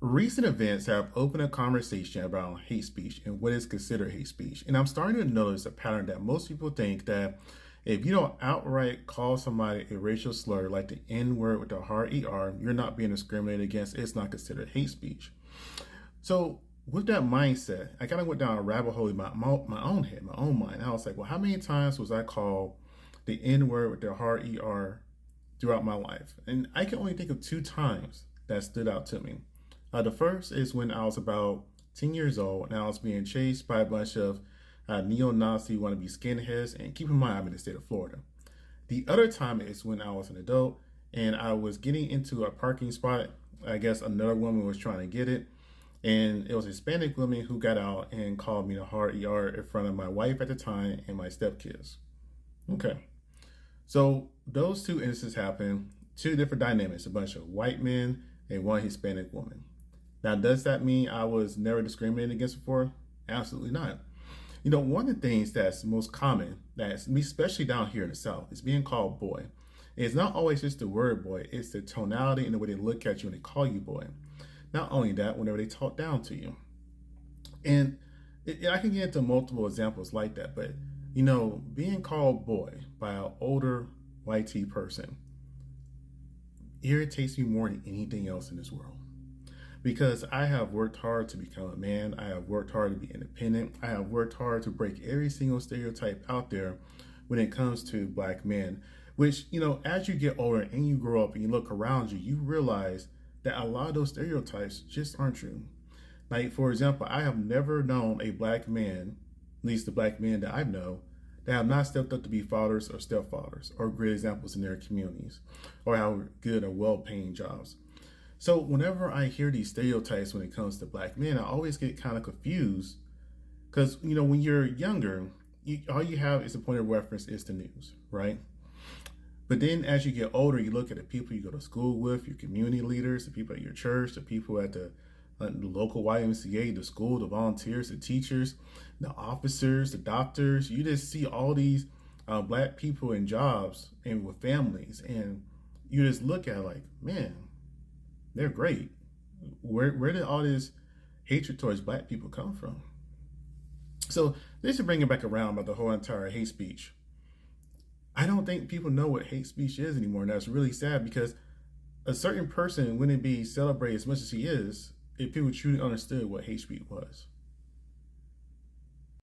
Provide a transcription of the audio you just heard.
Recent events have opened a conversation about hate speech and what is considered hate speech. And I'm starting to notice a pattern that most people think that if you don't outright call somebody a racial slur like the N word with the hard ER, you're not being discriminated against. It's not considered hate speech. So, with that mindset, I kind of went down a rabbit hole in my own head, my own mind. I was like, well, how many times was I called the N word with the hard ER throughout my life? And I can only think of two times that stood out to me. The first is when I was about 10 years old and I was being chased by a bunch of neo-Nazi wannabe skinheads. And keep in mind, I'm in the state of Florida. The other time is when I was an adult and I was getting into a parking spot. I guess another woman was trying to get it. And it was a Hispanic woman who got out and called me a hard ER in front of my wife at the time and my stepkids. Okay. So those two instances happened, two different dynamics, a bunch of white men and one Hispanic woman. Now, does that mean I was never discriminated against before? Absolutely not. You know, one of the things that's most common, that's especially down here in the South, is being called boy. It's not always just the word boy, it's the tonality and the way they look at you when they call you boy. Not only that, whenever they talk down to you. And I can get into multiple examples like that, but you know, being called boy by an older white person irritates me more than anything else in this world. Because I have worked hard to become a man. I have worked hard to be independent. I have worked hard to break every single stereotype out there when it comes to black men. Which, you know, as you get older and you grow up and you look around you, you realize that a lot of those stereotypes just aren't true. Like, for example, I have never known a black man, at least the black men that I know, that have not stepped up to be fathers or stepfathers or great examples in their communities or have good or well-paying jobs. So whenever I hear these stereotypes when it comes to black men, I always get kind of confused because, you know, when you're younger, all you have is a point of reference is the news, right? But then as you get older, you look at the people you go to school with, your community leaders, the people at your church, the people at the local YMCA, the school, the volunteers, the teachers, the officers, the doctors. You just see all these black people in jobs and with families. And you just look at it like, man, they're great. Where did all this hatred towards black people come from? So this is bringing back around about the whole entire hate speech. I don't think people know what hate speech is anymore. And that's really sad because a certain person wouldn't be celebrated as much as he is if people truly understood what hate speech was.